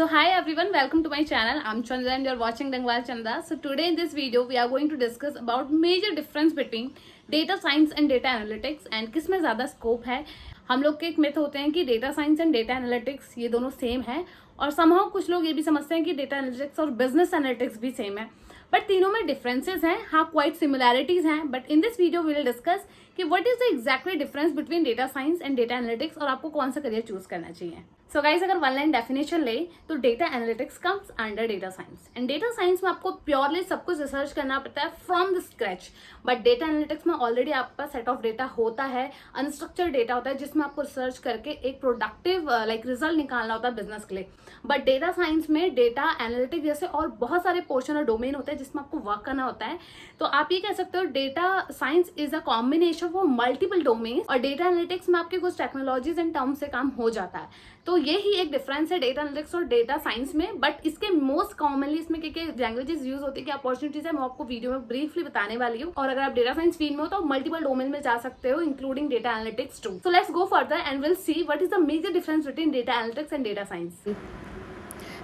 So hi everyone, welcome to my channel. I'm Chandra and you're watching Dangwal Chanda. So today in this video we are going to discuss about major difference between data science and data analytics and किस में ज़्यादा scope है. हम लोग के एक myth होते हैं कि data science and data analytics ये दोनों सेम है और somehow कुछ लोग ये भी समझते हैं कि डेटा एनालिटिक्स और बिजनेस एनालिटिक्स भी सेम है, बट तीनों में डिफरेंसेस हैं. हाँ, क्वाइट सिमिलैरिटीज हैं, but in this video we will discuss कि what is the exactly difference between data science and data analytics और आपको कौन सा करियर चूज करना चाहिए. सो गाइज, अगर वन लाइन डेफिनेशन ले तो data analytics comes under data science and data science में आपको प्योरली सब कुछ रिसर्च करना पड़ता है from the scratch, but data analytics में ऑलरेडी आपका सेट ऑफ डेटा होता है, अनस्ट्रक्चर्ड डेटा होता है जिसमें आपको रिसर्च करके एक प्रोडक्टिव रिजल्ट निकालना होता है बिजनेस के लिए. बट डेटा साइंस में डेटा एनालिटिक्स जैसे और बहुत सारे पोर्शन और डोमेन होते हैं जिसमें आपको वर्क करना होता है. तो आप ये कह सकते हो data science is a combination of multiple domain और डेटा एनालिटिक्स में आपके कुछ टेक्नोलॉजीज एंड टर्म्स से काम हो जाता है. तो ये ही एक डिफरेंस है डेटा एनालिटिक्स और डेटा साइंस में. बट इसके मोस्ट कॉमनली इसमें क्या लैंग्वेजेस यूज होती है, क्या अपॉर्चुनिटीज है, मैं आपको वीडियो में ब्रीफली बताने वाली हूँ. और अगर आप डेटा साइंस फील्ड में हो तो मल्टीपल डोमेन में जा सकते हो including data analytics too. So let's go further and will see what is the major difference between data analytics and data science.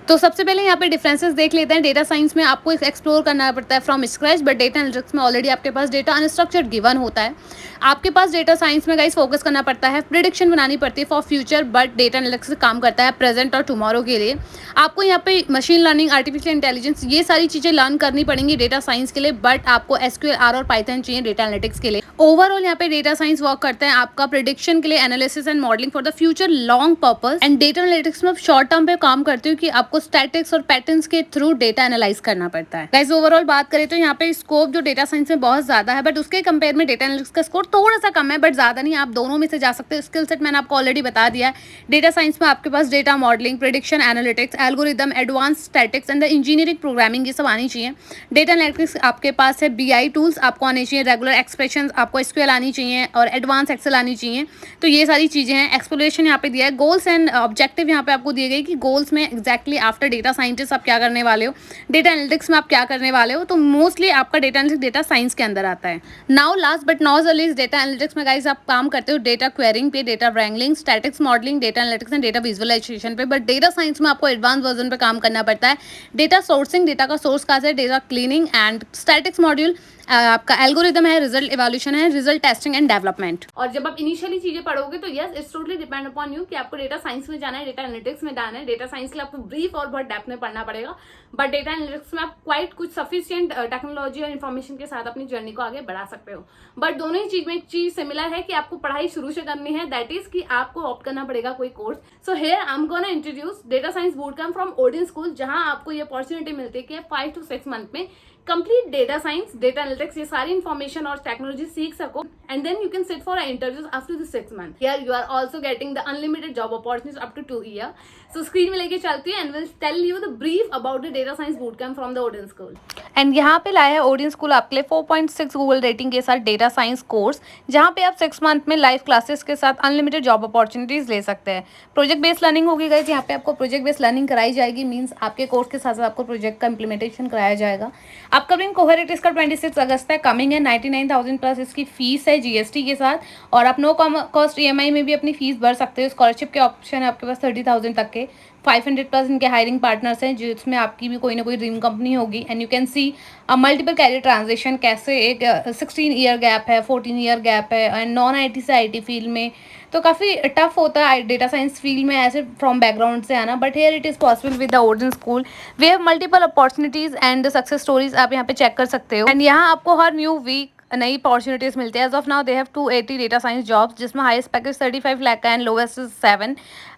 तो सबसे पहले यहाँ पे डिफरेंसेस देख लेते हैं. डेटा साइंस में आपको एक्सप्लोर करना पड़ता है from scratch, but data analytics में ऑलरेडी आपके पास डेटा अनस्ट्रक्चर्ड गिवन होता है. आपके पास डेटा साइंस में गाइस फोकस करना पड़ता है, प्रिडिक्शन बनानी पड़ती है for future, but data analytics काम करता है प्रेजेंट और टुमारो के लिए. आपको यहाँ पे मशीन लर्निंग, आर्टिफिशियल इंटेलिजेंस ये सारी चीज़ें लर्न करनी पड़ेंगी डेटा साइंस के लिए, बट आपको SQL, R और पाइथन चाहिए डेटा एनालिटिक्स के लिए. ओवरऑल यहाँ पे डेटा साइंस वर्क करता है आपका प्रिडिक्शन के लिए, analysis and modelling for the future long purpose. And data analytics में शॉर्ट टर्म पे काम करते हो कि आपको स्टैटिक्स और पैटर्न्स के थ्रू डेटा एनालाइज करना पड़ता है. गाइस, ओवरऑल बात करें तो यहाँ पे स्कोप जो डेटा साइंस में बहुत ज्यादा है, बट उसके कंपेयर में डेटा एनालिटिक्स का स्कोर थोड़ा सा कम है, बट ज्यादा नहीं. आप दोनों में से जा सकते हो. स्किल सेट मैंने आपको ऑलरेडी बता दिया है. डेटा साइंस में आपके पास data modelling, prediction, analytics, algorithm, advance statics and the engineering programming ये सब आनी चाहिए. डेटा एनालिटिक्स आपके पास है BI टूल्स आपको आने चाहिए, रेगुलर एक्सप्रेशन आपको SQL आनी चाहिए और एडवांस एक्सेल आनी चाहिए. तो ये सारी चीजें हैं. एक्सप्लोरेशन यहाँ पे दिया है. गोल्स एंड ऑब्जेक्टिव यहाँ पे आपको दिए गए कि गोल्स में एग्जैक्टली आफ्टर डेटा साइंटिस्ट आप क्या करने वाले हो, डेटा एनालिटिक्स में आप क्या करने वाले हो. तो मोस्टली आपका डेटा एनालिटिक्स डेटा साइंस के अंदर आता है. Now last but not least, data analytics में गाइस आप काम करते हो डेटा क्वेरिंग पे, data wrangling, statics modelling, data analytics and data visualisation पे. बट डेटा साइंस में आपको एडवांस वर्जन पे काम करना पड़ता है. डेटा सोर्सिंग, डेटा का सोर्स कहाँ से, data cleaning and statics module आपका एल्गोरिदम है, रिजल्ट इवैल्यूएशन है, रिजल्ट टेस्टिंग एंड डेवलपमेंट. और जब आप इनिशियली चीजें पढ़ोगे तो yes, it's totally depend upon you कि आपको डेटा साइंस में जाना है, डेटा एनालिटिक्स में जाना है. डेटा साइंस के लिए आपको ब्रीफ और बहुत डेप्थ में पढ़ना पड़ेगा, बट डेटा एनालिटिक्स में आप क्वाइट कुछ सफिशिएंट टेक्नोलॉजी और इन्फॉर्मेशन के साथ अपनी जर्नी को आगे बढ़ा सकते हो. बट दोनों ही चीज में एक चीज सिमिलर है कि आपको पढ़ाई शुरू से करनी है, दैट इज कि आपको ऑप्ट करना पड़ेगा कोई course. So here I am gonna introduce data science boot camp from Odin school, जहां आपको ये अपॉर्चुनिटी मिलती है कि 5 to 6 मंथ में complete data science, data analytics ये सारी इन्फॉर्मेशन और टेक्नोलॉजी सीख सको, and then you can sit for interviews after the 6 month. Here you are also getting the unlimited job opportunities up to 2 year. So screen में लेके चलती है and will tell you the brief about the data science boot camp from the Odin school. And यहाँ पे लाया है Odin school आपके लिए 4.6 गूगल रेटिंग के साथ डेटा साइंस कोर्स, जहाँ पे आप 6 मंथ में लाइव क्लासेस के साथ अनलिमिटेड जॉब अपॉर्चुनिटीज ले सकते हैं. प्रोजेक्ट बेस्ड लर्निंग होगी गाइस, यहाँ पे आपको प्रोजेक्ट बेस्ड लर्निंग कराई जाएगी. मीन्स आपके कोर्स के साथ साथ आपको प्रोजेक्ट का इंप्लीमेंटेशन कराया जाएगा. अपकमिंग कोहरेट इसका 26 अगस्त है, कमिंग है. 99,000 प्लस इसकी फीस है GST के साथ, और आप नो कॉस्ट EMI में भी अपनी फीस भर सकते हो. स्कॉलरशिप के ऑप्शन है आपके पास 30,000 तक के. 500 प्लस इनके हायरिंग पार्टनर्स हैं जिसमें आपकी भी कोई ना कोई ड्रीम कंपनी होगी. And you can see multiple career transition, कैसे एक 16 ईयर गैप है, 14 ईयर गैप है, एंड नॉन IT से IT फील्ड में तो काफ़ी टफ होता है डेटा साइंस फील्ड में ऐसे फ्रॉम बैकग्राउंड से आना. But here it is possible with the origin school. We have multiple opportunities and the success stories आप यहाँ पे चेक कर सकते हो. एंड यहाँ आपको हर न्यू वीक नई अपॉर्चुनिटीज मिलती है. As of now they have 280 data science jobs, जिसमें हाईएस्ट पैकेज 35 लाख का एंड लोवेस्ट 7,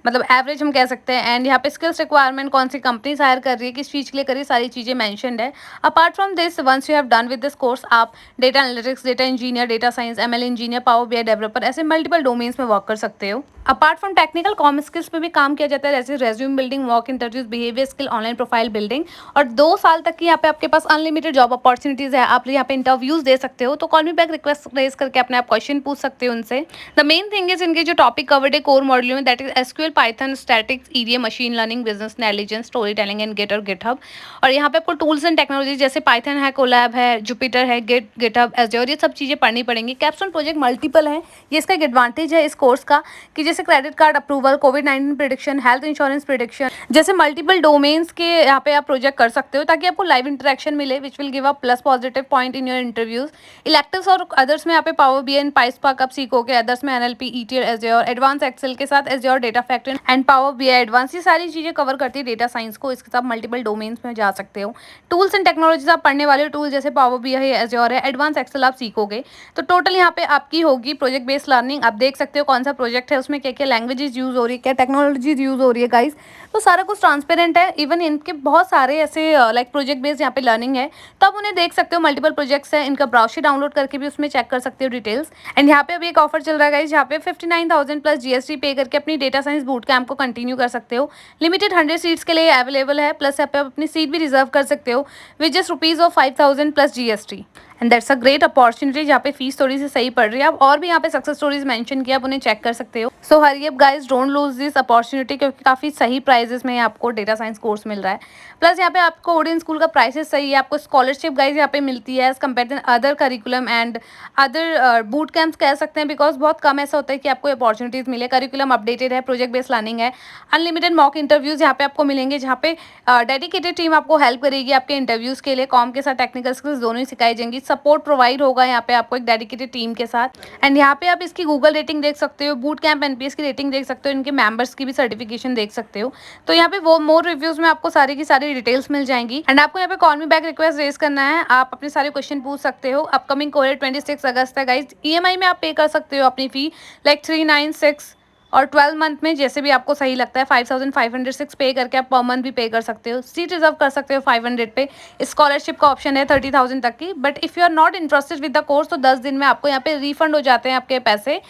मतलब एवरेज हम कह सकते हैं. एंड यहाँ पे स्किल्स रिक्वायरमेंट कौन सी कंपनीज हायर कर रही है, किस चीज़ के लिए कर रही है, सारी चीज़ें मैंशनड है. Apart from this, once you have done with this course, आप data analytics, data engineer, data science, ML engineer, power BI developer, ऐसे मल्टीपल डोमेन्स में वर्क कर सकते हो. Apart from technical comm skills पे भी काम किया जाता है, जैसे resume building, mock interviews, behaviour skill, online profile building. और 2 साल तक की यहाँ पे आपके पास अनलिमिटेड जॉब अपॉर्चुनिटीज है. आप यहाँ पे इंटरव्यूज दे सकते हो. तो call me back request raise करके अपने आप क्वेश्चन पूछ सकते हो उनसे. द मेन थिंग इज इनके जो टॉपिक कवर्ड है कोर मॉड्यूल में, that is SQL, Python, statics, EDA, machine learning, business intelligence, story telling and git और गिटहब। और यहाँ पे आपको टूल्स एंड टेक्नोलॉजी जैसे पाइथन है, कोलैब है, जुपिटर है, गिटहब, एज़्योर, ये सब चीज़ें पढ़नी पड़ेंगी। कैप्स्टोन प्रोजेक्ट मल्टीपल है, ये इसका एक एडवांटेज है इस कोर्स का कि जैसे क्रेडिट कार्ड अप्रूवल, कोविड-19 प्रिडिक्शन, हेल्थ इंश्योरेंस प्रिडिक्शन, जैसे मल्टीपल डोमेन्स के यहाँ पे आप प्रोजेक्ट कर सकते हो ताकि आपको लाइव इंटरेक्शन मिले, which will give a plus positive point in your interviews. Electives और अदर्स में यहाँ पे पावर बीआई एंड पाइस्पार्क आप सीखोगे, अदर्स में NLP, ETL, Azure, advance Excel के साथ Azure data factory and power BI advance, ये सारी चीजें कवर करती है डेटा साइंस को। इसके साथ मल्टीपल डोमेन्स में जा सकते हो। टूल्स एंड टेक्नोलॉजीज आप पढ़ने वाले टूल जैसे पावर बीआई है, एज़्योर है, एडवांस एक्सेल आप सीखोगे। तो टोटल यहाँ पे आपकी होगी प्रोजेक्ट बेस्ड लर्निंग। आप देख सकते हो कौन सा प्रोजेक्ट है, उसमें क्या क्या लैंग्वेजेस यूज हो रही है, क्या टेक्नोलॉजीज यूज हो रही है गाइस। तो सारा कुछ ट्रांसपेरेंट है। इवन इनके बहुत सारे ऐसे लाइक प्रोजेक्ट बेस्ड यहाँ पे लर्निंग है, तो आप उन्हें देख सकते हो। मल्टीपल प्रोजेक्ट्स हैं, इनका ब्राउशर डाउनलोड करके भी उसमें चेक कर सकते हो डिटेल्स। एंड यहाँ पे अभी एक ऑफर चल रहा है गाइस, जहाँ पे 59,000 प्लस जीएसटी पे करके अपनी डेटा साइंस बूट कैंप को कंटिन्यू कर सकते हो। लिमिटेड 100 सीट्स के लिए अवेलेबल है, प्लस यहाँ पे आप अपनी सीट भी रिजर्व कर सकते हो with just ₹5,000 plus GST. And that's a great opportunity जहाँ पे फीस थोड़ी सी सही पड़ रही है। आप और भी यहाँ पे सक्सेस स्टोरीज मेंशन किया, आप उन्हें चेक कर सकते हो। So hurry up guys, don't lose this opportunity, क्योंकि काफ़ी सही प्राइजेस में आपको डेटा साइंस कोर्स मिल रहा है। प्लस यहाँ पे आपको ओडियन स्कूल का प्राइसेस सही है, आपको स्कॉलरशिप गाइस यहाँ पे मिलती है as compare to other curriculum and other boot camps कह सकते हैं, बिकॉज बहुत कम ऐसा होता है कि आपको अपॉर्चुनिटीज मिले। करिकुलम अपडेटेड है, प्रोजेक्ट बेस्ड लर्निंग है, अनलिमिटेड मॉक इंटरव्यूज यहाँ पे आपको मिलेंगे, जहाँ पे डेडिकेटेड टीम आपको हेल्प करेगी आपके इंटरव्यूज के लिए। कॉम के साथ टेक्निकल स्किल्स दोनों ही सिखाई जाएंगी। सपोर्ट प्रोवाइड होगा यहाँ पे आपको एक डेडिकेटेड टीम के साथ। एंड यहाँ पे आप इसकी गूगल रेटिंग देख सकते हो, बूट कैंप एनपीएस की रेटिंग देख सकते हो, इनके मेंबर्स की भी सर्टिफिकेशन देख सकते हो। तो यहाँ पे वो मोर रिव्यूज में आपको सारी की सारी डिटेल्स मिल जाएंगी। एंड आपको यहाँ पे call me back request raise करना है, आप अपने सारे क्वेश्चन पूछ सकते हो। अपकमिंग कोरियर 26 अगस्त है गाइज। ईएमआई में आप पे कर सकते हो अपनी फी, लाइक 396 और 12 मंथ में जैसे भी आपको सही लगता है। 5,506 पे करके आप पर मंथ भी पे कर सकते हो। सीट रिजर्व कर सकते हो 500 पे। स्कॉलरशिप का ऑप्शन है 30,000 तक की। But if you are not interested with the course, तो 10 दिन में आपको यहाँ पे रिफंड हो जाते हैं आपके पैसे,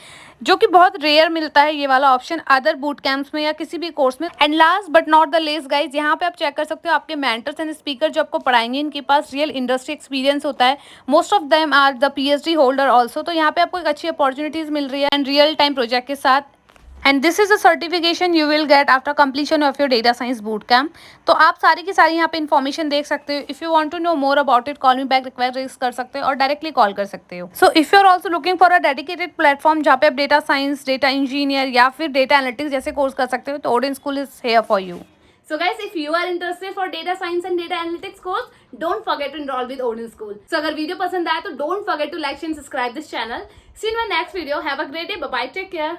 जो कि बहुत रेयर मिलता है ये वाला ऑप्शन अदर बूट कैंप्स में या किसी भी कोर्स में। And last but not the लेस्ट guys, यहाँ पे आप चेक कर सकते हो आपके मेंटर्स एंड स्पीकर जो आपको पढ़ाएंगे, इनके पास रियल इंडस्ट्री एक्सपीरियंस होता है। Most of them are the PhD holder also. तो यहाँ पे आपको एक अच्छी अपॉर्चुनिटीज मिल रही है एंड रियल टाइम प्रोजेक्ट के साथ। And this is a certification you will get after completion of your data science boot camp. तो आप सारी की सारी यहाँ पे इन्फॉर्मेशन देख सकते हो। If you want to know more about it, call me back request raise कर सकते हो और डायरेक्टली कॉल कर सकते हो। So if you are also looking for a dedicated platform जहाँ पे आप डेटा साइंस, डेटा इंजीनियर या फिर डेटा एनालिटिक्स जैसे कोर्स कर सकते हो, तो Odin school is here for you. So guys, if you are interested for data science and data analytics course, don't forget to enroll with Odin School. So अगर video पसंद आए तो don't forget to like and subscribe this channel. See you in my next video. Have a great day. Bye bye. Take care.